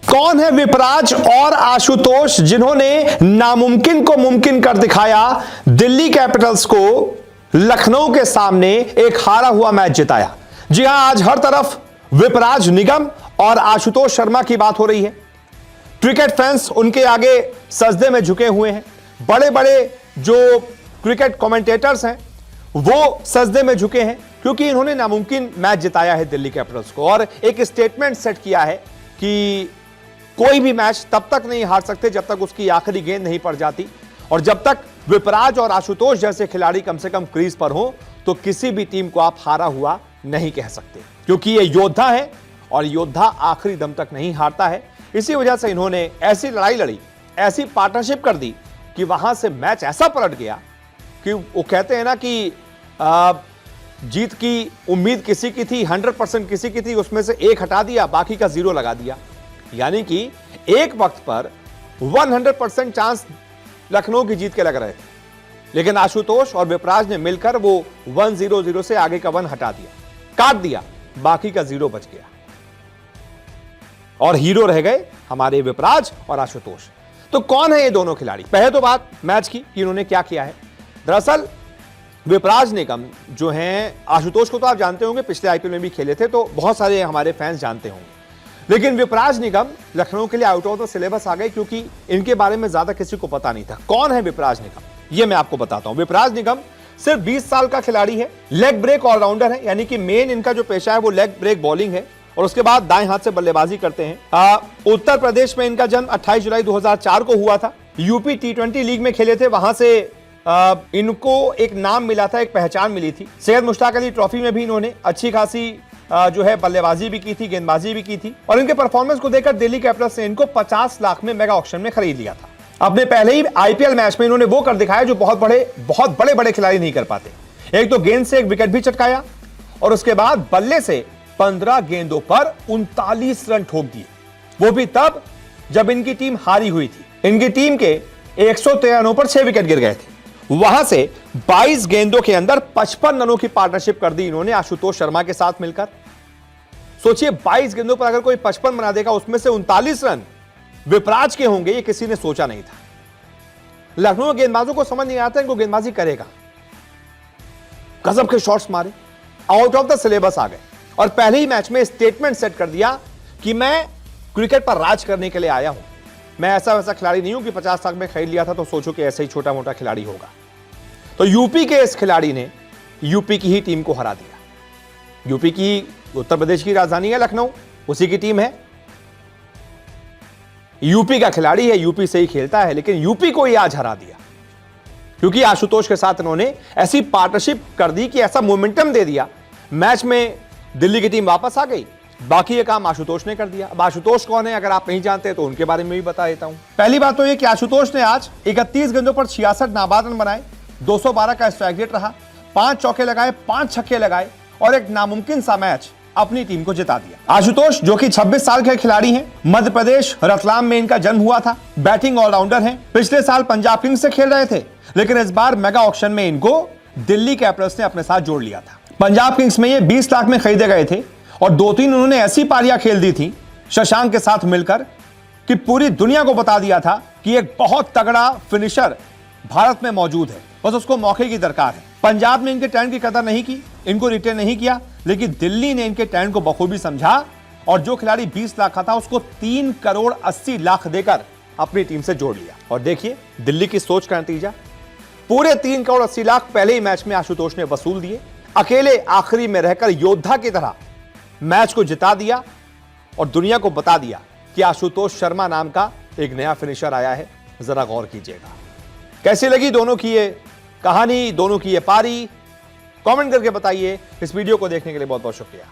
कौन है विपराज और आशुतोष जिन्होंने नामुमकिन को मुमकिन कर दिखाया, दिल्ली कैपिटल्स को लखनऊ के सामने एक हारा हुआ मैच जिताया। जी हां, आज हर तरफ विपराज निगम और आशुतोष शर्मा की बात हो रही है। क्रिकेट फैंस उनके आगे सजदे में झुके हुए हैं। बड़े बड़े जो क्रिकेट कमेंटेटर्स हैं वो सजदे में झुके हैं क्योंकि इन्होंने नामुमकिन मैच जिताया है दिल्ली कैपिटल्स को, और एक स्टेटमेंट सेट किया है कि कोई भी मैच तब तक नहीं हार सकते जब तक उसकी आखिरी गेंद नहीं पड़ जाती, और जब तक विपराज और आशुतोष जैसे खिलाड़ी कम से कम क्रीज पर हो तो किसी भी टीम को आप हारा हुआ नहीं कह सकते, क्योंकि ये योद्धा है और योद्धा आखिरी दम तक नहीं हारता है। इसी वजह से इन्होंने ऐसी लड़ाई लड़ी, ऐसी पार्टनरशिप कर दी कि वहां से मैच ऐसा पलट गया कि वो कहते हैं ना कि जीत की उम्मीद किसी की थी, 100% किसी की थी, उसमें से एक हटा दिया, बाकी का 0 लगा दिया। यानी कि एक वक्त पर 100% चांस लखनऊ की जीत के लग रहे थे, लेकिन आशुतोष और विपराज ने मिलकर वो 1-0-0 से आगे का 1 हटा दिया, काट दिया, बाकी का 0 बच गया और हीरो रह गए हमारे विपराज और आशुतोष। तो कौन है ये दोनों खिलाड़ी? पहले तो बात मैच की कि इन्होंने क्या किया है। दरअसल विपराज निगम जो हैं, आशुतोष को तो आप जानते होंगे, पिछले आईपीएल में भी खेले थे तो बहुत सारे हमारे फैंस जानते होंगे, लेकिन विपराज निगम लखनऊ के लिए आउट ऑफ द सिलेबस आ गए क्योंकि इनके बारे में ज्यादा किसी को पता नहीं था। कौन है विपराज निगम, ये मैं आपको बताता हूं। विपराज निगम सिर्फ 20 साल का खिलाड़ी है, लेग ब्रेक ऑलराउंडर है, यानी कि मेन इनका जो पेशा है वो लेग ब्रेक बॉलिंग है, और उसके बाद दाएं हाथ से बल्लेबाजी करते हैं। उत्तर प्रदेश में इनका जन्म 28 जुलाई 2004 को हुआ था। यूपी T20 लीग में खेले थे, वहां से इनको एक नाम मिला था, एक पहचान मिली थी। सैयद मुश्ताक अली ट्रॉफी में भी इन्होंने अच्छी खासी जो है बल्लेबाजी भी की थी, गेंदबाजी भी की थी, और इनके परफॉर्मेंस को देखकर दिल्ली कैपिटल्स ने इनको 50 लाख में मेगा ऑक्शन में खरीद लिया था। अपने पहले ही आईपीएल मैच में इन्होंने वो कर दिखाया जो बहुत बड़े खिलाड़ी नहीं कर पाते। एक तो गेंद से एक विकेट भी चटकाया, और उसके बाद बल्ले से 15 गेंदों पर 39 रन ठोक दिए, वो भी तब जब इनकी टीम हारी हुई थी। इनकी टीम के 113 रनों पर 6 विकेट गिर गए थे। वहां से 22 गेंदों के अंदर 55 रनों की पार्टनरशिप कर दी इन्होंने आशुतोष शर्मा के साथ मिलकर। सोचिए, 22 गेंदों पर अगर कोई 55 बना देगा, उसमें से 39 रन विपराज के होंगे, ये किसी ने सोचा नहीं था। लखनऊ गेंदबाजों को समझ नहीं आता इनको गेंदबाजी करेगा। गजब के शॉट्स मारे, आउट ऑफ द सिलेबस आ गए, और पहले ही मैच में स्टेटमेंट सेट कर दिया कि मैं क्रिकेट पर राज करने के लिए आया हूं। मैं ऐसा वैसा खिलाड़ी नहीं हूं कि 50 लाख में खरीद लिया था तो सोचो कि ऐसे ही छोटा मोटा खिलाड़ी होगा। तो यूपी के इस खिलाड़ी ने यूपी की ही टीम को हरा दिया। यूपी की, उत्तर प्रदेश की राजधानी है लखनऊ, उसी की टीम है, यूपी का खिलाड़ी है, यूपी से ही खेलता है, लेकिन यूपी को ही आज हरा दिया क्योंकि आशुतोष के साथ इन्होंने ऐसी पार्टनरशिप कर दी कि ऐसा मोमेंटम दे दिया, मैच में दिल्ली की टीम वापस आ गई। बाकी ये काम आशुतोष ने कर दिया। अब आशुतोष कौन है अगर आप नहीं जानते तो उनके बारे में भी बता देता हूं। पहली बात तो ये कि आशुतोष ने आज 31 गेंदों पर 66 नाबाद रन बनाए, 212 का स्ट्राइक रेट रहा, 5 चौके लगाए, 5 छक्के लगाए, और एक नामुमकिन सा मैच अपनी टीम को जिता दिया। आशुतोष जो कि 26 साल के खिलाड़ी हैं, मध्य प्रदेश रतलाम में इनका जन्म हुआ था, बैटिंग ऑलराउंडर हैं, पिछले साल पंजाब किंग्स से खेल रहे थे, लेकिन इस बार मेगा ऑक्शन में इनको दिल्ली कैपिटल्स ने अपने साथ जोड़ लिया था। पंजाब किंग्स में ये 20 लाख में खरीदे गए थे, और 2-3 उन्होंने ऐसी पारियां खेल दी थी शशांक के साथ मिलकर कि पूरी दुनिया को बता दिया था कि एक बहुत तगड़ा फिनिशर भारत में मौजूद है, बस उसको मौके की दरकार है। पंजाब ने इनके टैलेंट की कदर नहीं की, इनको रिटेन नहीं किया, लेकिन दिल्ली ने इनके टैलेंट को बखूबी समझा, और जो खिलाड़ी 20 लाख का था उसको 3 करोड़ 80 लाख देकर अपनी टीम से जोड़ लिया। और देखिए दिल्ली की सोच का नतीजा, पूरे 3 करोड़ 80 लाख पहले ही मैच में आशुतोष ने वसूल दिए। अकेले आखिरी में रहकर योद्धा की तरह मैच को जिता दिया और दुनिया को बता दिया कि आशुतोष शर्मा नाम का एक नया फिनिशर आया है। जरा गौर कीजिएगा। कैसी लगी दोनों की ये कहानी, दोनों की ये पारी? कमेंट करके बताइए। इस वीडियो को देखने के लिए बहुत बहुत शुक्रिया।